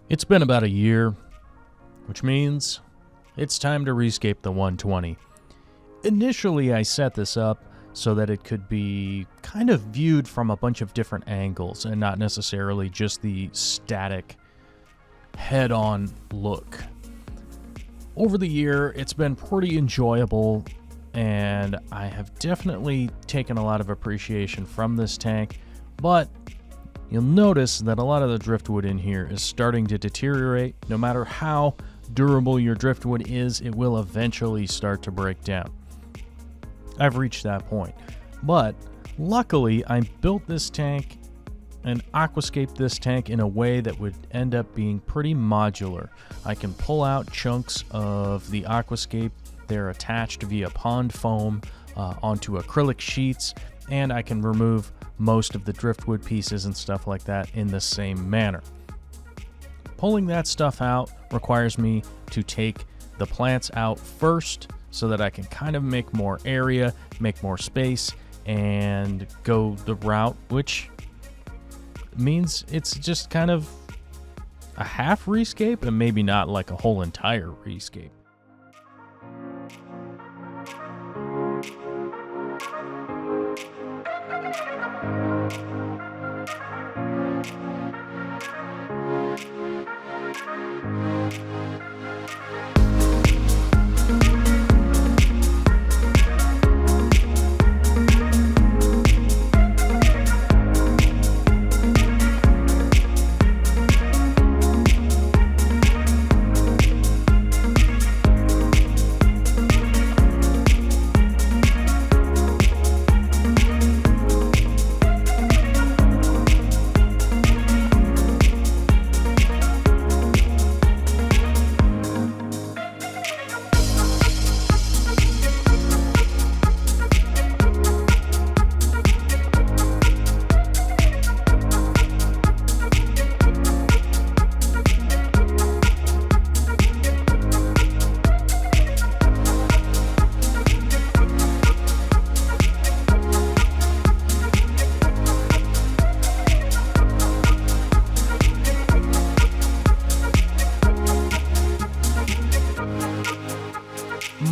It's been about a year, which means it's time to rescape the 120. Initially, I set this up so that it could be kind of viewed from a bunch of different angles and not necessarily just the static head-on look. Over the year, it's been pretty enjoyable, and I have definitely taken a lot of appreciation from this tank, but you'll notice that a lot of the driftwood in here is starting to deteriorate. No matter how durable your driftwood is, it will eventually start to break down. I've reached that point. But luckily, I built this tank and aquascaped this tank in a way that would end up being pretty modular. I can pull out chunks of the aquascape. They're attached via pond foam onto acrylic sheets, and I can remove most of the driftwood pieces and stuff like that in the same manner. Pulling that stuff out requires me to take the plants out first so that I can kind of make more area, make more space, and go the route, which means it's just kind of a half rescape and maybe not like a whole entire rescape.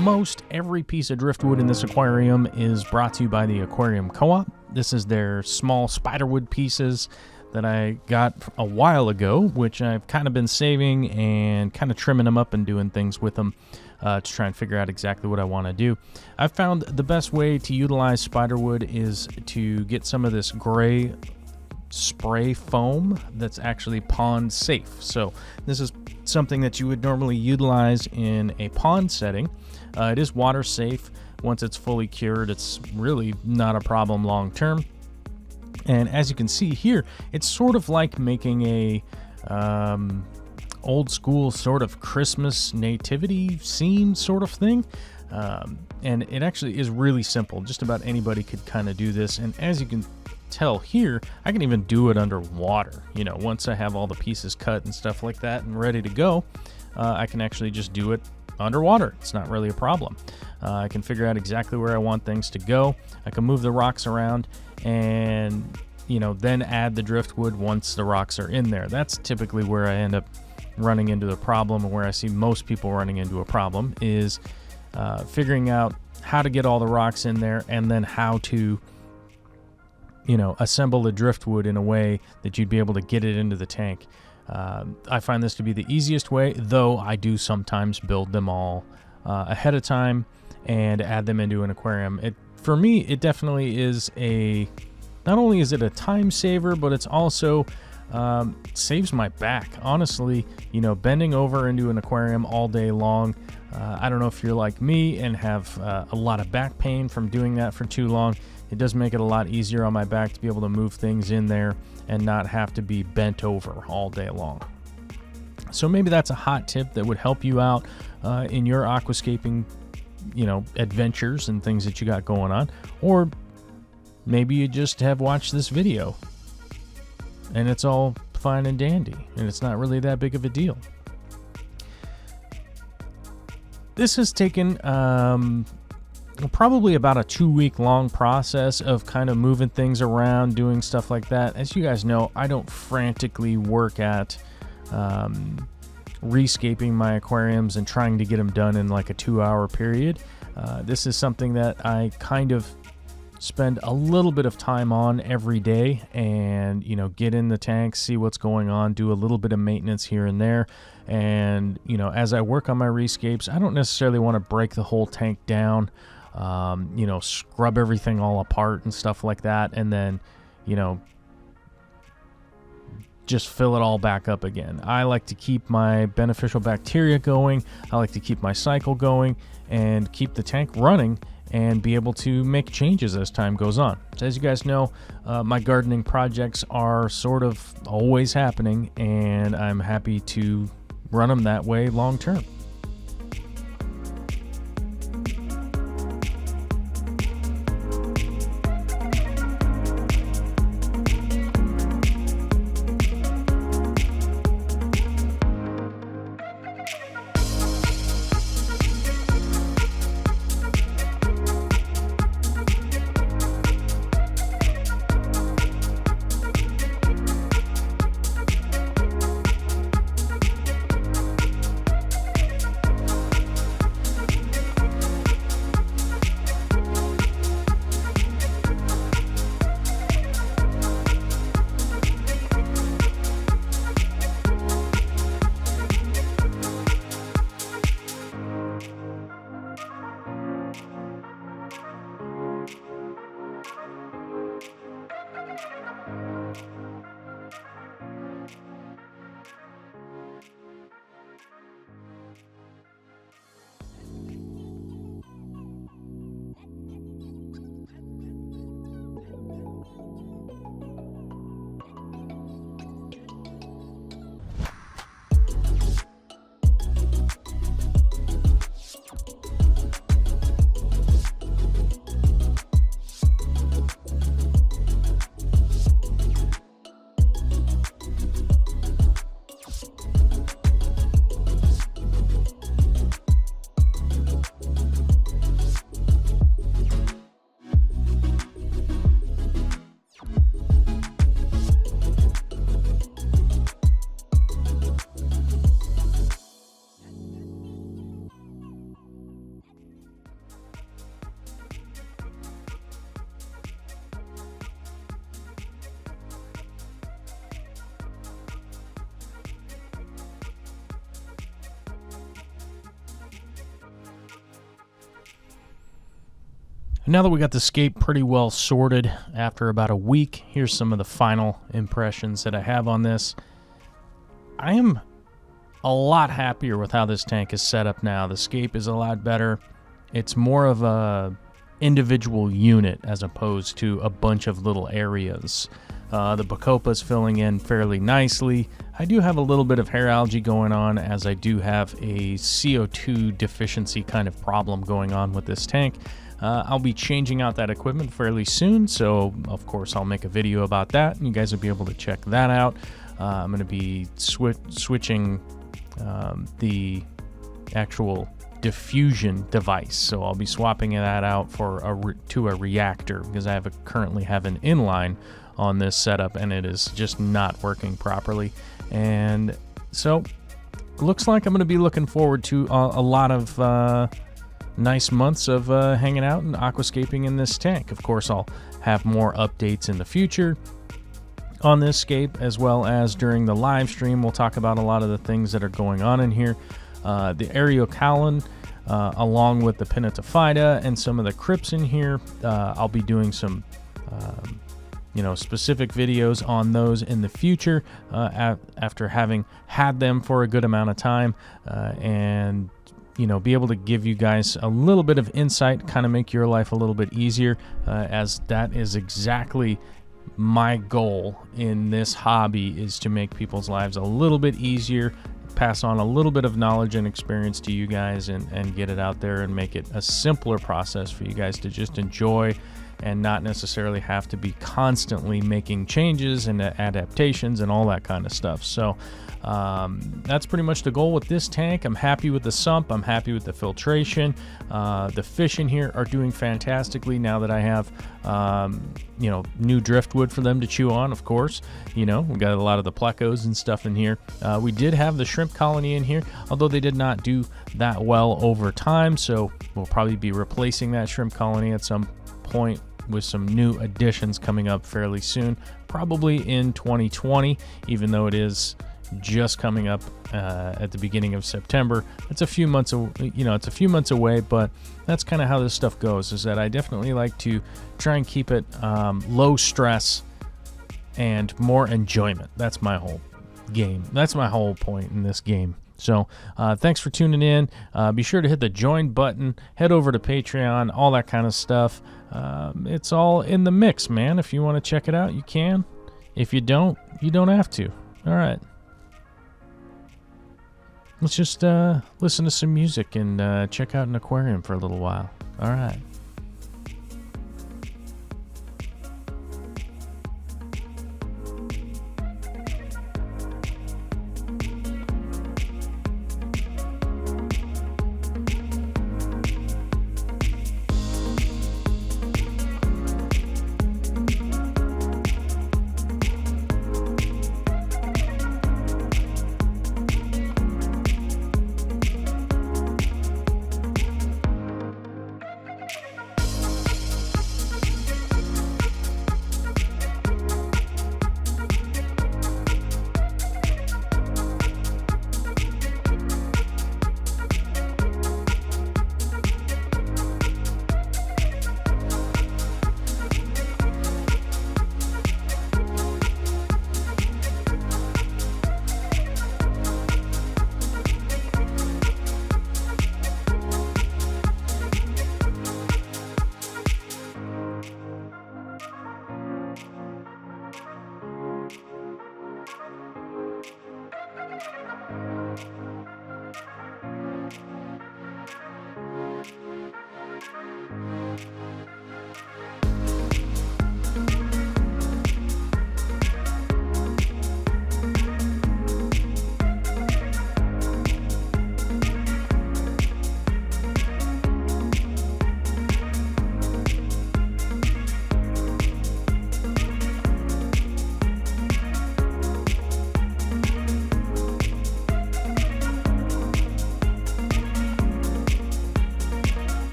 Most every piece of driftwood in this aquarium is brought to you by the Aquarium Co-op. This is their small spiderwood pieces that I got a while ago, which I've kind of been saving and kind of trimming them up and doing things with them to try and figure out exactly what I want to do. I've found the best way to utilize spiderwood is to get some of this gray spray foam that's actually pond safe. So this is something that you would normally utilize in a pond setting. It is water safe. Once it's fully cured, it's really not a problem long term. And as you can see here, it's sort of like making a old school sort of Christmas nativity scene sort of thing. And it actually is really simple. Just about anybody could kind of do this. And as you can tell here, I can even do it underwater. You know, once I have all the pieces cut and stuff like that and ready to go, I can actually just do it underwater. It's not really a problem. I can figure out exactly where I want things to go. I can move the rocks around and, you know, then add the driftwood once the rocks are in there. That's typically where I end up running into the problem, and where I see most people running into a problem is figuring out how to get all the rocks in there and then how to assemble the driftwood in a way that you'd be able to get it into the tank. I find this to be the easiest way, though I do sometimes build them all ahead of time and add them into an aquarium. For me, it definitely is not only is it a time saver, but it's also saves my back. Honestly, bending over into an aquarium all day long, I don't know if you're like me and have a lot of back pain from doing that for too long. It does make it a lot easier on my back to be able to move things in there and not have to be bent over all day long. So maybe that's a hot tip that would help you out in your aquascaping adventures and things that you got going on. Or maybe you just have watched this video and it's all fine and dandy and it's not really that big of a deal. This has taken probably about a 2-week long process of kind of moving things around, doing stuff like that. As you guys know, I don't frantically work at rescaping my aquariums and trying to get them done in like a 2-hour period. This is something that I kind of spend a little bit of time on every day and, get in the tank, see what's going on, do a little bit of maintenance here and there. And, as I work on my rescapes, I don't necessarily want to break the whole tank down, scrub everything all apart and stuff like that. And then, just fill it all back up again. I like to keep my beneficial bacteria going. I like to keep my cycle going and keep the tank running and be able to make changes as time goes on. So as you guys know, my gardening projects are sort of always happening, and I'm happy to run them that way long term. Now that we got the scape pretty well sorted after about a week, here's some of the final impressions that I have on this. I am a lot happier with how this tank is set up now. The scape is a lot better. It's more of a individual unit as opposed to a bunch of little areas. The Bacopa's filling in fairly nicely. I do have a little bit of hair algae going on, as I do have a CO2 deficiency kind of problem going on with this tank. I'll be changing out that equipment fairly soon, so of course I'll make a video about that, and you guys will be able to check that out. I'm going to be switching the actual diffusion device, so I'll be swapping that out for to a reactor, because I currently have an inline on this setup and it is just not working properly. And so looks like I'm going to be looking forward to a lot of nice months of hanging out and aquascaping in this tank. Of course, I'll have more updates in the future on this scape, as well as during the live stream. We'll talk about a lot of the things that are going on in here. The Areocalon, along with the Pinatophyta and some of the crypts in here. I'll be doing some specific videos on those in the future after having had them for a good amount of time, and be able to give you guys a little bit of insight, kind of make your life a little bit easier, as that is exactly my goal in this hobby, is to make people's lives a little bit easier, pass on a little bit of knowledge and experience to you guys, and get it out there and make it a simpler process for you guys to just enjoy and not necessarily have to be constantly making changes and adaptations and all that kind of stuff. So that's pretty much the goal with this tank. I'm happy with the sump. I'm happy with the filtration. The fish in here are doing fantastically now that I have new driftwood for them to chew on. Of course, we got a lot of the plecos and stuff in here. We did have the shrimp colony in here, although they did not do that well over time, so we'll probably be replacing that shrimp colony at some point with some new additions coming up fairly soon, probably in 2020, even though it is just coming up at the beginning of September. It's a few months away, but that's kind of how this stuff goes, is that I definitely like to try and keep it low stress and more enjoyment. That's my whole game. That's my whole point in this game. So thanks for tuning in. Be sure to hit the join button, head over to Patreon, all that kind of stuff. It's all in the mix, man. If you want to check it out, you can. If you don't, you don't have to. All right. Let's just listen to some music and check out an aquarium for a little while. All right.